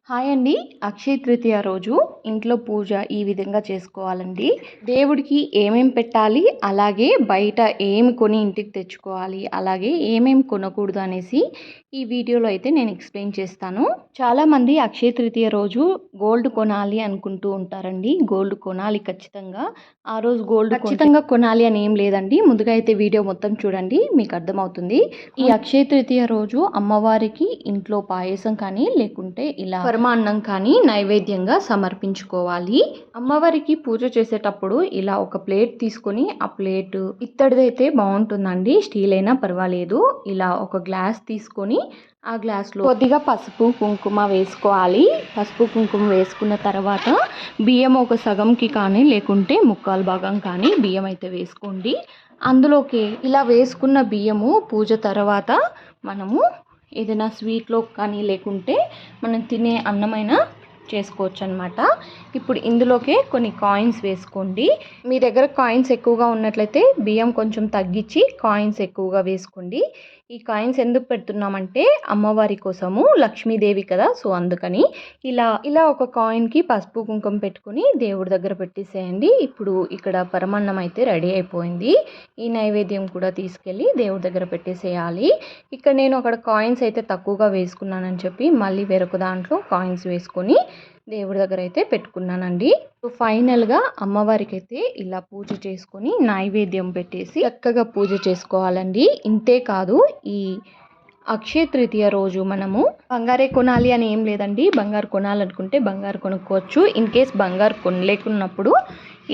Hi అండి. అక్షయ తృతీయ రోజు ఇంట్లో పూజ ఈ విధంగా చేసుకోవాలండి. దేవుడికి ఏమేం పెట్టాలి, అలాగే బయట ఏమి కొని ఇంటికి తెచ్చుకోవాలి, అలాగే ఏమేం కొనకూడదు అనేసి ఈ వీడియోలో అయితే నేను ఎక్స్ప్లెయిన్ చేస్తాను. చాలామంది అక్షయ తృతీయ రోజు గోల్డ్ కొనాలి అనుకుంటూ ఉంటారండి. గోల్డ్ కొనాలి ఖచ్చితంగా. ఆ రోజు గోల్డ్ ఖచ్చితంగా కొనాలి అని ఏం లేదండి. ముందుగా అయితే వీడియో మొత్తం చూడండి, మీకు అర్థమవుతుంది. ఈ అక్షయ తృతీయ రోజు అమ్మవారికి ఇంట్లో పాయసం కానీ లేకుంటే ఇలా పరమాన్నం కానీ నైవేద్యంగా సమర్పించుకోవాలి. అమ్మవారికి పూజ చేసేటప్పుడు ఇలా ఒక ప్లేట్ తీసుకొని ఆ ప్లేట్ ఇత్తడిదైతే బాగుంటుందండి, స్టీల్ అయినా పర్వాలేదు. ఇలా ఒక గ్లాస్ తీసుకొని ఆ గ్లాస్లో కొద్దిగా పసుపు కుంకుమ వేసుకోవాలి. పసుపు కుంకుమ వేసుకున్న తర్వాత బియ్యం ఒక సగంకి కానీ లేకుంటే ముక్కాలు భాగం కానీ బియ్యం అయితే వేసుకోండి. అందులోకి ఇలా వేసుకున్న బియ్యము పూజ తర్వాత మనము ఏదైనా స్వీట్లో కానీ లేకుంటే మనం తినే అన్నమైనా చేసుకోవచ్చు అనమాట. ఇప్పుడు ఇందులోకే కొన్ని కాయిన్స్ వేసుకోండి. మీ దగ్గర కాయిన్స్ ఎక్కువగా ఉన్నట్లయితే బియ్యం కొంచెం తగ్గించి కాయిన్స్ ఎక్కువగా వేసుకోండి. ఈ కాయిన్స్ ఎందుకు పెడుతున్నామంటే అమ్మవారి కోసము, లక్ష్మీదేవి కదా, సో అందుకని ఇలా ఒక కాయిన్కి పసుపు కుంకుమ పెట్టుకుని దేవుడి దగ్గర పెట్టేసేయండి. ఇప్పుడు ఇక్కడ పరమాన్నం అయితే రెడీ అయిపోయింది. ఈ నైవేద్యం కూడా తీసుకెళ్ళి దేవుడి దగ్గర పెట్టేసేయాలి. ఇక్కడ నేను అక్కడ కాయిన్స్ అయితే తక్కువగా వేసుకున్నానని చెప్పి మళ్ళీ వేరొక దాంట్లో కాయిన్స్ వేసుకొని దేవుడి దగ్గర అయితే పెట్టుకున్నానండి. సో ఫైనల్గా అమ్మవారికి అయితే ఇలా పూజ చేసుకొని నైవేద్యం పెట్టేసి చక్కగా పూజ చేసుకోవాలండి. ఇంతే కాదు, ఈ అక్షయ తృతీయ రోజు మనము బంగారే కొనాలి అని ఏం లేదండి. బంగారు కొనాలనుకుంటే బంగారు కొనుక్కోవచ్చు. ఇన్ కేస్ బంగారు కొనలేకున్నప్పుడు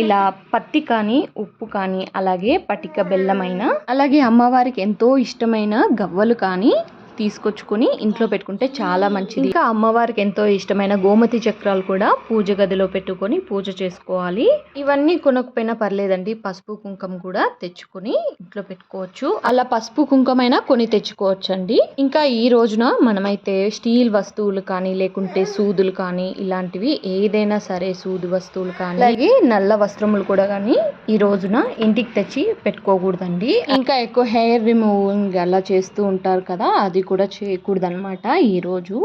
ఇలా పత్తి కానీ ఉప్పు కానీ అలాగే పటిక బెల్లమైన అలాగే అమ్మవారికి ఎంతో ఇష్టమైన గవ్వలు కానీ తీసుకొచ్చుకొని ఇంట్లో పెట్టుకుంటే చాలా మంచిది. ఇంకా అమ్మవారికి ఎంతో ఇష్టమైన గోమతి చక్రాలు కూడా పూజ గదిలో పెట్టుకొని పూజ చేసుకోవాలి. ఇవన్నీ కొనకపోయినా పర్లేదండి, పసుపు కుంకుమ కూడా తెచ్చుకొని ఇంట్లో పెట్టుకోవచ్చు. అలా పసుపు కుంకుమైనా కొని తెచ్చుకోవచ్చు అండి. ఇంకా ఈ రోజున మనమైతే స్టీల్ వస్తువులు కానీ లేకుంటే సూదులు కానీ ఇలాంటివి ఏదైనా సరే సూది వస్తువులు కానీ అలాగే నల్ల వస్త్రములు కూడా కానీ ఈ రోజున ఇంటికి తెచ్చి పెట్టుకోకూడదండి. ఇంకా ఎక్కువ హెయిర్ రిమూవింగ్ అలా చేస్తూ ఉంటారు కదా, అది కూడా చేయకూడదు అనమాట ఈరోజు.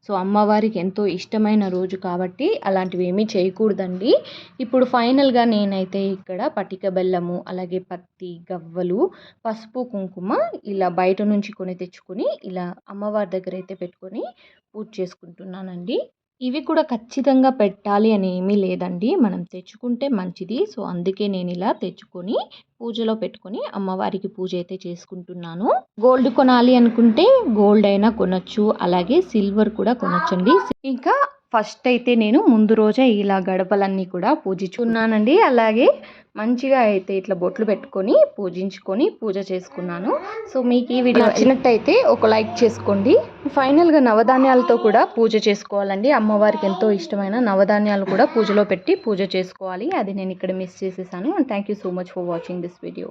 సో అమ్మవారికి ఎంతో ఇష్టమైన రోజు కాబట్టి అలాంటివి ఏమీ చేయకూడదండి. ఇప్పుడు ఫైనల్గా నేనైతే ఇక్కడ పటిక బెల్లము అలాగే పత్తి గవ్వలు పసుపు కుంకుమ ఇలా బయట నుంచి కొని తెచ్చుకొని ఇలా అమ్మవారి దగ్గర అయితే పెట్టుకొని పూజ చేసుకుంటున్నానండి. ఇవి కూడా ఖచ్చితంగా పెట్టాలి అని ఏమీ లేదండి, మనం తెచ్చుకుంటే మంచిది. సో అందుకే నేను ఇలా తెచ్చుకొని పూజలో పెట్టుకొని అమ్మవారికి పూజ అయితే చేసుకుంటున్నాను. గోల్డ్ కొనాలి అనుకుంటే గోల్డ్ అయినా కొనొచ్చు, అలాగే సిల్వర్ కూడా కొనొచ్చండి. ఇంకా ఫస్ట్ అయితే నేను ముందు రోజే ఇలా గడపలన్నీ కూడా పూజించుకున్నానండి. అలాగే మంచిగా అయితే ఇట్లా బొట్లు పెట్టుకొని పూజించుకొని పూజ చేసుకున్నాను. సో మీకు ఈ వీడియో నచ్చినట్టయితే ఒక లైక్ చేసుకోండి. ఫైనల్గా నవధాన్యాలతో కూడా పూజ చేసుకోవాలండి. అమ్మవారికి ఎంతో ఇష్టమైన నవధాన్యాలు కూడా పూజలో పెట్టి పూజ చేసుకోవాలి. అది నేను ఇక్కడ మిస్ చేసేసాను. And thank you so much for watching this video.